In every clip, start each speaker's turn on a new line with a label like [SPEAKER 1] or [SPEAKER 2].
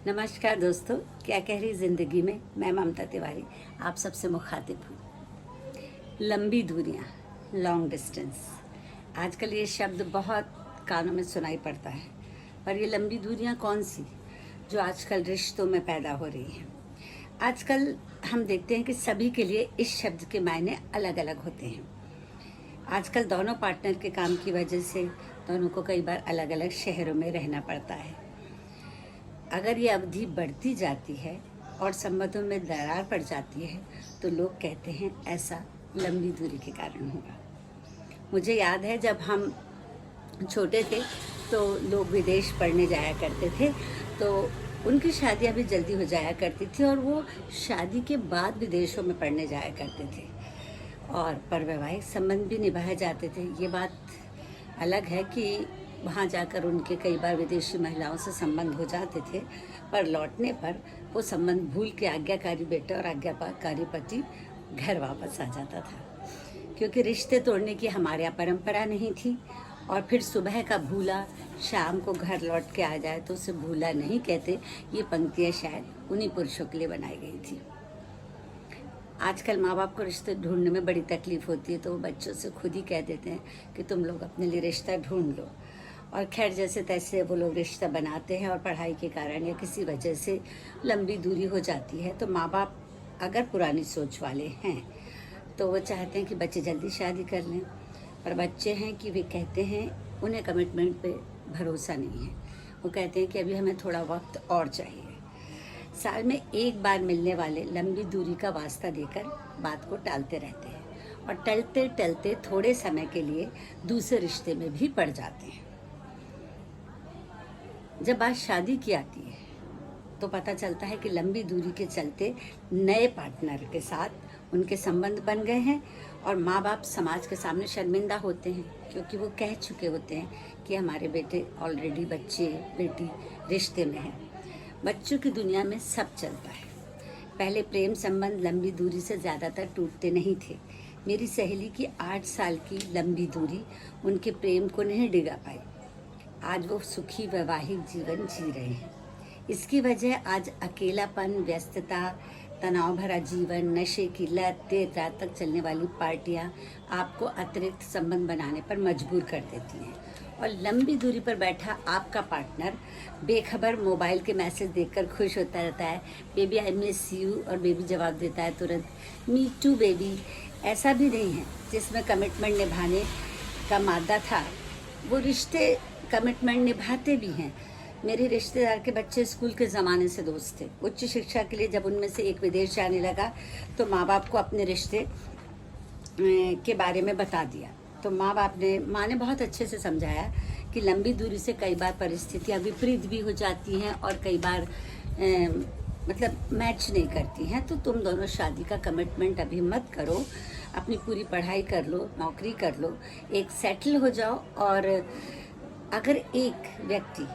[SPEAKER 1] नमस्कार दोस्तों, क्या कह रही ज़िंदगी में। मैं ममता तिवारी आप सबसे मुखातिब हूँ। लंबी दूरियाँ, लॉन्ग डिस्टेंस, आजकल ये शब्द बहुत कानों में सुनाई पड़ता है। पर ये लंबी दूरियाँ कौन सी जो आजकल रिश्तों में पैदा हो रही हैं। आजकल हम देखते हैं कि सभी के लिए इस शब्द के मायने अलग अलग होते हैं। आजकल दोनों पार्टनर के काम की वजह से दोनों को कई बार अलग अलग शहरों में रहना पड़ता है। अगर ये अवधि बढ़ती जाती है और संबंधों में दरार पड़ जाती है तो लोग कहते हैं ऐसा लंबी दूरी के कारण हुआ। मुझे याद है जब हम छोटे थे तो लोग विदेश पढ़ने जाया करते थे, तो उनकी शादियां भी जल्दी हो जाया करती थी और वो शादी के बाद विदेशों में पढ़ने जाया करते थे और पारिवारिक संबंध भी निभाए जाते थे। ये बात अलग है कि वहाँ जाकर उनके कई बार विदेशी महिलाओं से संबंध हो जाते थे, पर लौटने पर वो संबंध भूल के आज्ञाकारी बेटा और आज्ञाकारी पति घर वापस आ जाता था, क्योंकि रिश्ते तोड़ने की हमारे यहाँ परंपरा नहीं थी। और फिर सुबह का भूला शाम को घर लौट के आ जाए तो उसे भूला नहीं कहते। ये पंक्तियाँ शायद उन्हीं पुरुषों के लिए बनाई गई थी। आजकल माँ बाप को रिश्ते ढूंढने में बड़ी तकलीफ़ होती है, तो वो बच्चों से खुद ही कह देते हैं कि तुम लोग अपने लिए रिश्ता ढूंढ लो। और खैर जैसे तैसे वो लोग रिश्ता बनाते हैं और पढ़ाई के कारण या किसी वजह से लंबी दूरी हो जाती है, तो माँ बाप अगर पुरानी सोच वाले हैं तो वो चाहते हैं कि बच्चे जल्दी शादी कर लें। पर बच्चे हैं कि वे कहते हैं, उन्हें कमिटमेंट पे भरोसा नहीं है। वो कहते हैं कि अभी हमें थोड़ा वक्त और चाहिए। साल में एक बार मिलने वाले लंबी दूरी का वास्ता देकर बात को टालते रहते हैं और टलते टलते थोड़े समय के लिए दूसरे रिश्ते में भी पड़ जाते हैं। जब बात शादी की आती है तो पता चलता है कि लंबी दूरी के चलते नए पार्टनर के साथ उनके संबंध बन गए हैं और माँ बाप समाज के सामने शर्मिंदा होते हैं, क्योंकि वो कह चुके होते हैं कि हमारे बेटे ऑलरेडी बच्चे बेटी रिश्ते में हैं। बच्चों की दुनिया में सब चलता है। पहले प्रेम संबंध लंबी दूरी से ज़्यादातर टूटते नहीं थे। मेरी सहेली की 8 साल की लंबी दूरी उनके प्रेम को नहीं डिगा पाई। आज वो सुखी वैवाहिक जीवन जी रहे हैं। इसकी वजह आज अकेलापन, व्यस्तता, तनाव भरा जीवन, नशे की लत, देर रात तक चलने वाली पार्टियां आपको अतिरिक्त संबंध बनाने पर मजबूर कर देती हैं। और लंबी दूरी पर बैठा आपका पार्टनर बेखबर मोबाइल के मैसेज देखकर खुश होता रहता है, बेबी आई मिस यू, और बेबी जवाब देता है तुरंत, मी टू बेबी। ऐसा भी नहीं है जिसमें कमिटमेंट निभाने का मादा था, वो रिश्ते कमिटमेंट निभाते भी हैं। मेरे रिश्तेदार के बच्चे स्कूल के ज़माने से दोस्त थे। उच्च शिक्षा के लिए जब उनमें से एक विदेश जाने लगा तो माँ बाप को अपने रिश्ते के बारे में बता दिया। तो माँ ने बहुत अच्छे से समझाया कि लंबी दूरी से कई बार परिस्थितियाँ विपरीत भी हो जाती हैं और कई बार मतलब मैच नहीं करती हैं। तो तुम दोनों शादी का कमिटमेंट अभी मत करो, अपनी पूरी पढ़ाई कर लो, नौकरी कर लो, एक सेटल हो जाओ। और अगर एक व्यक्ति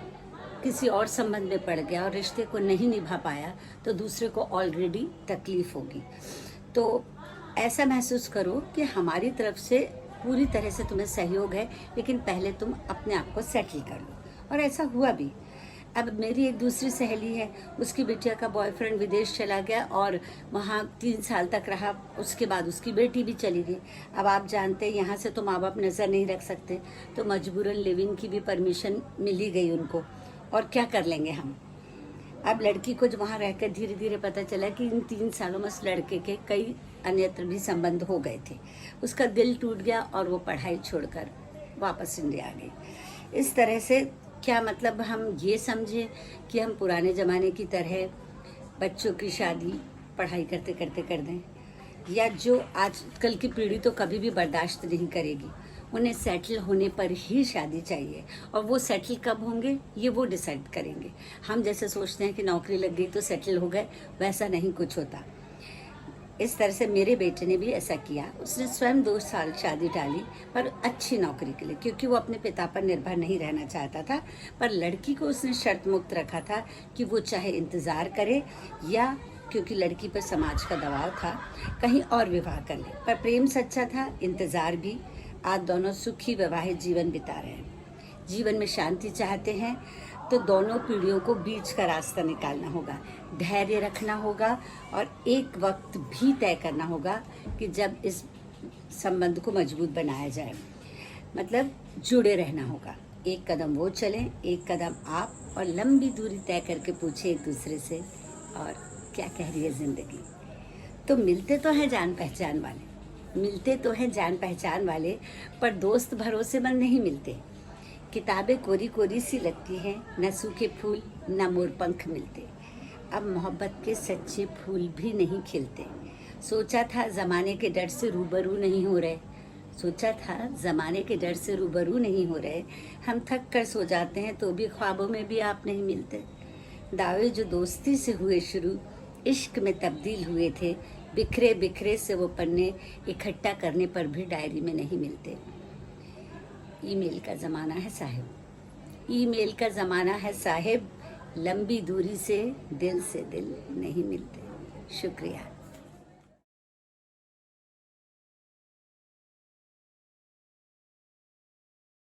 [SPEAKER 1] किसी और संबंध में पड़ गया और रिश्ते को नहीं निभा पाया तो दूसरे को ऑलरेडी तकलीफ होगी। तो ऐसा महसूस करो कि हमारी तरफ से पूरी तरह से तुम्हें सहयोग है, लेकिन पहले तुम अपने आप को सेटल कर लो। और ऐसा हुआ भी। अब मेरी एक दूसरी सहेली है, उसकी बिटिया का बॉयफ्रेंड विदेश चला गया और वहाँ 3 साल तक रहा। उसके बाद उसकी बेटी भी चली गई। अब आप जानते हैं यहाँ से तो माँ बाप नज़र नहीं रख सकते, तो मजबूरन लिविंग की भी परमिशन मिली गई उनको। और क्या कर लेंगे हम। अब लड़की को जो वहाँ रहकर धीरे धीरे पता चला कि इन 3 सालों में उस लड़के के कई अन्यत्र भी संबंध हो गए थे। उसका दिल टूट गया और वो पढ़ाई छोड़कर वापस इंडिया आ गई। इस तरह से क्या मतलब हम ये समझें कि हम पुराने ज़माने की तरह बच्चों की शादी पढ़ाई करते करते कर दें, या जो आजकल की पीढ़ी तो कभी भी बर्दाश्त नहीं करेगी, उन्हें सेटल होने पर ही शादी चाहिए। और वो सेटल कब होंगे ये वो डिसाइड करेंगे। हम जैसे सोचते हैं कि नौकरी लग गई तो सेटल हो गए, वैसा नहीं कुछ होता। इस तरह से मेरे बेटे ने भी ऐसा किया। उसने स्वयं 2 साल शादी टाली पर अच्छी नौकरी के लिए, क्योंकि वो अपने पिता पर निर्भर नहीं रहना चाहता था। पर लड़की को उसने शर्त मुक्त रखा था कि वो चाहे इंतज़ार करे या, क्योंकि लड़की पर समाज का दबाव था, कहीं और विवाह कर ले। पर प्रेम सच्चा था, इंतज़ार भी। आज दोनों सुखी वैवाहिक जीवन बिता रहे हैं। जीवन में शांति चाहते हैं तो दोनों पीढ़ियों को बीच का रास्ता निकालना होगा, धैर्य रखना होगा और एक वक्त भी तय करना होगा कि जब इस संबंध को मजबूत बनाया जाए, मतलब जुड़े रहना होगा। एक कदम वो चलें, एक कदम आप, और लंबी दूरी तय करके पूछे एक दूसरे से और क्या कह रही है ज़िंदगी। तो मिलते तो हैं जान पहचान वाले, मिलते तो हैं जान पहचान वाले, पर दोस्त भरोसेमंद नहीं मिलते। किताबें कोरी कोरी सी लगती हैं, न सूखे फूल न मोरपंख मिलते। अब मोहब्बत के सच्चे फूल भी नहीं खिलते। सोचा था ज़माने के डर से रूबरू नहीं हो रहे, सोचा था ज़माने के डर से रूबरू नहीं हो रहे। हम थक कर सो जाते हैं तो भी ख्वाबों में भी आप नहीं मिलते। दावे जो दोस्ती से हुए शुरू, इश्क में तब्दील हुए थे। बिखरे बिखरे से वो पन्ने इकट्ठा करने पर भी डायरी में नहीं मिलते। ईमेल का ज़माना है साहिब, ईमेल का ज़माना है साहिब। लंबी दूरी से दिल नहीं मिलते। शुक्रिया।